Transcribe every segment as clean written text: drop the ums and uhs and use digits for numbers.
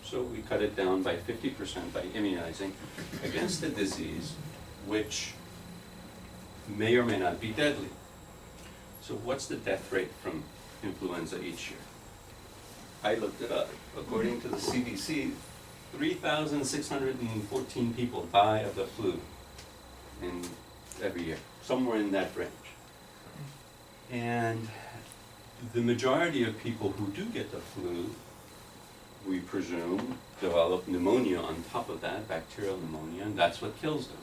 So we cut it down by 50% by immunizing against a disease which may or may not be deadly. So what's the death rate from influenza each year? I looked it up. According to the CDC, 3,614 people die of the flu every year, somewhere in that range. And the majority of people who do get the flu, we presume, develop pneumonia on top of that, bacterial pneumonia, and that's what kills them.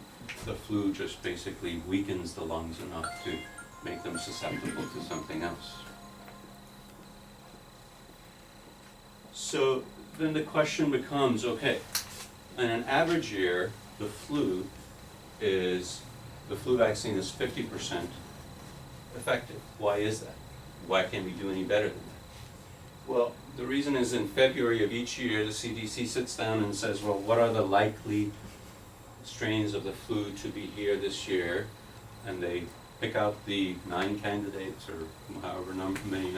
The flu just basically weakens the lungs enough to make them susceptible to something else. So then the question becomes, okay, in an average year, the flu vaccine is 50% effective. Why is that? Why can't we do any better than that? Well, the reason is in February of each year, the CDC sits down and says, well, what are the likely strains of the flu to be here this year? And they pick out the 9 candidates or however many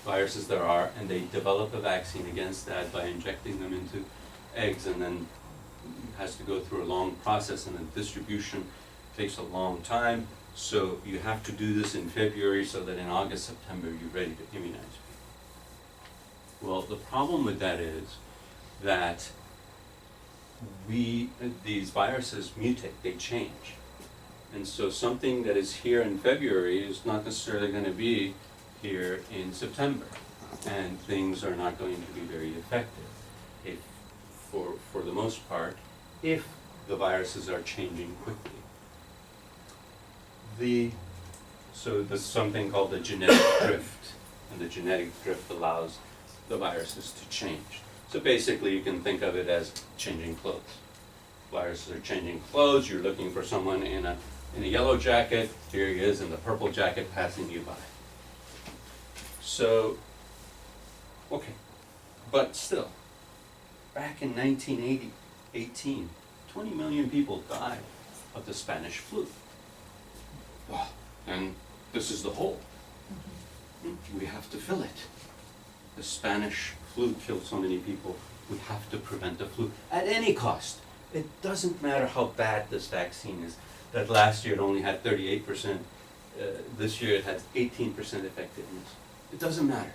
viruses there are, and they develop a vaccine against that by injecting them into eggs, and then it has to go through a long process, and the distribution takes a long time. So you have to do this in February so that in August, September, you're ready to immunize people. Well, the problem with that is that these viruses mutate, they change. And so something that is here in February is not necessarily going to be here in September. And things are not going to be very effective for the most part, if the viruses are changing quickly. So there's something called the genetic drift, and the genetic drift allows the viruses to change. So basically you can think of it as changing clothes. Viruses are changing clothes, you're looking for someone in a yellow jacket, here he is in the purple jacket passing you by. So, okay, but still, back in 1918, 20 million people died of the Spanish flu. Wow. And this is the hole. We have to fill it. The Spanish flu killed so many people, we have to prevent the flu at any cost. It doesn't matter how bad this vaccine is, that last year it only had 38%, this year it has 18% effectiveness. It doesn't matter.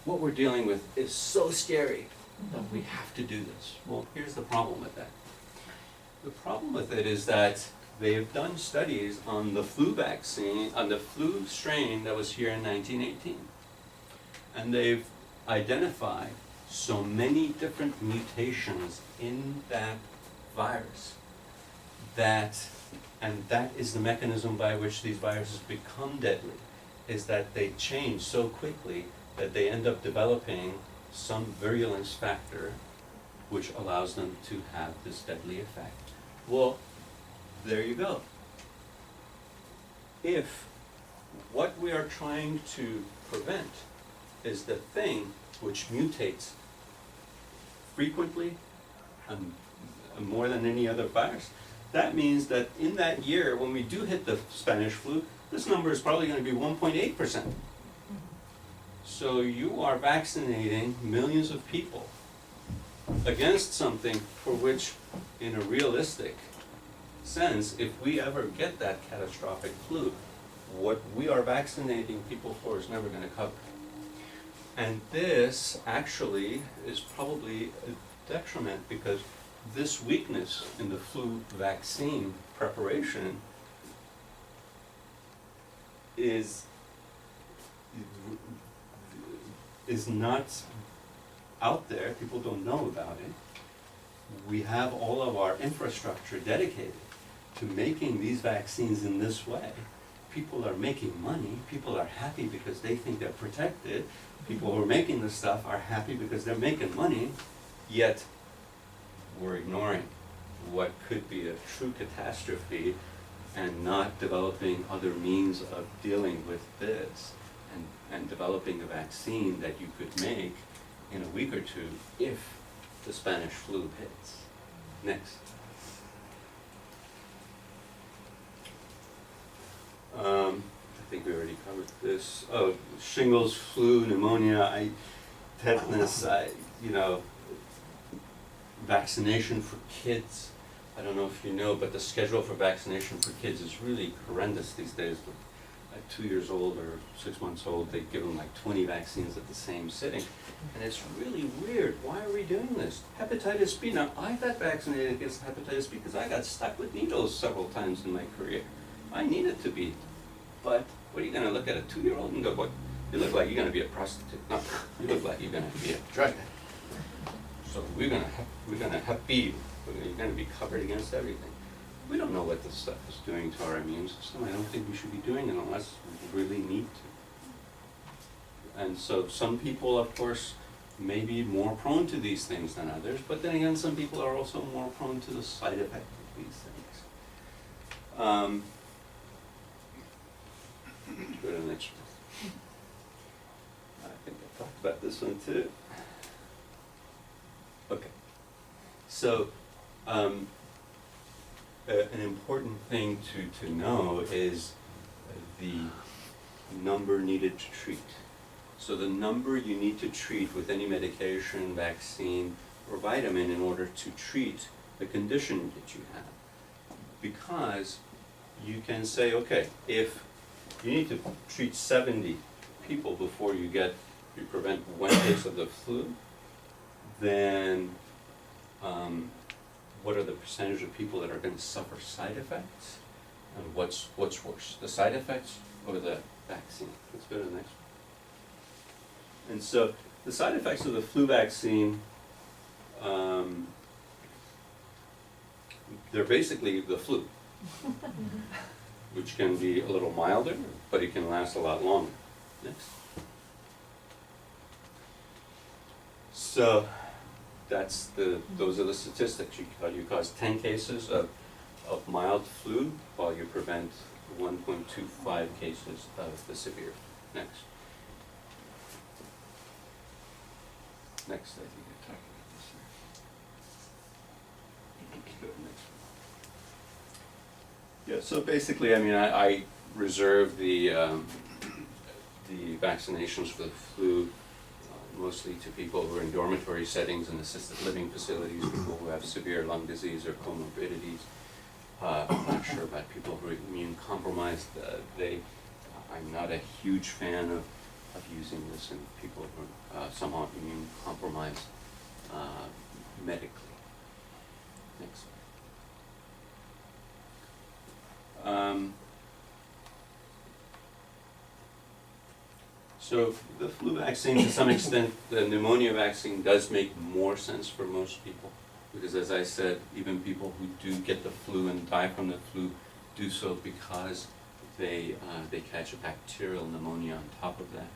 What we're dealing with is so scary that we have to do this. Well, here's the problem with that. The problem with it is that they have done studies on the flu vaccine, on the flu strain that was here in 1918. And they've identified so many different mutations in that virus and that is the mechanism by which these viruses become deadly, is that they change so quickly that they end up developing some virulence factor which allows them to have this deadly effect. Well, there you go. If what we are trying to prevent is the thing which mutates frequently and more than any other virus, that means that in that year when we do hit the Spanish flu, this number is probably going to be 1.8%. So you are vaccinating millions of people against something for which, in a realistic sense, if we ever get that catastrophic flu, what we are vaccinating people for is never going to cover. And this actually is probably a detriment, because this weakness in the flu vaccine preparation is not out there. People don't know about it. We have all of our infrastructure dedicated to making these vaccines in this way. People are making money. People are happy because they think they're protected. People who are making this stuff are happy because they're making money, yet we're ignoring what could be a true catastrophe and not developing other means of dealing with this and developing a vaccine that you could make in a week or two if the Spanish flu hits. Next. I think we already covered this. Oh, shingles, flu, pneumonia, tetanus, Vaccination for kids. I don't know if you know, but the schedule for vaccination for kids is really horrendous these days. At 2 years old or 6 months old, they give them like 20 vaccines at the same sitting. And it's really weird. Why are we doing this? Hepatitis B. Now, I got vaccinated against hepatitis B because I got stuck with needles several times in my career. I needed to be. But what are you going to look at a 2-year-old and go, what? You look like you're going to be a prostitute. No, you look like you're going to be a drug addict. So we're going to hep B. You're going to be covered against everything. We don't know what this stuff is doing to our immune system. I don't think we should be doing it unless we really need to. And so some people, of course, may be more prone to these things than others, but then again, some people are also more prone to the side effect of these things. Go to the next one. I think I talked about this one too. Okay. So, an important thing to know is the number needed to treat. So the number you need to treat with any medication, vaccine, or vitamin in order to treat the condition that you have. Because you can say, okay, if you need to treat 70 people before you prevent one case of the flu, then what are the percentage of people that are going to suffer side effects? And what's worse, the side effects or the vaccine? Let's go to the next one. And so the side effects of the flu vaccine, they're basically the flu, which can be a little milder, but it can last a lot longer. Next. So those are the statistics. You cause 10 cases of mild flu while you prevent 1.25 cases of the severe. Next. Next, I think you're talking about this here. Let's go to the next one. Yeah, so basically, I mean, I reserve the vaccinations for the flu mostly to people who are in dormitory settings and assisted living facilities, people who have severe lung disease or comorbidities. I'm not sure about people who are immune compromised. I'm not a huge fan of using this in people who are somewhat immune compromised medically. Next slide. So the flu vaccine, to some extent, the pneumonia vaccine does make more sense for most people, because as I said, even people who do get the flu and die from the flu do so because they catch a bacterial pneumonia on top of that.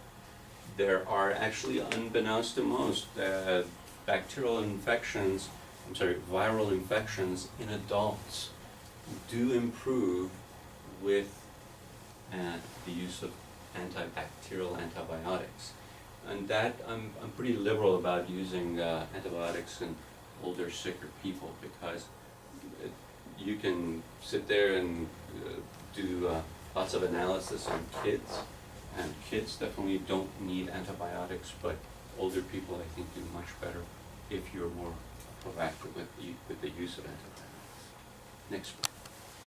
There are actually, unbeknownst to most, viral infections in adults do improve with the use of antibacterial antibiotics. And that, I'm pretty liberal about using antibiotics in older, sicker people, because you can sit there and do lots of analysis on kids, and kids definitely don't need antibiotics, but older people, I think, do much better if you're more proactive with the use of antibiotics. Next one.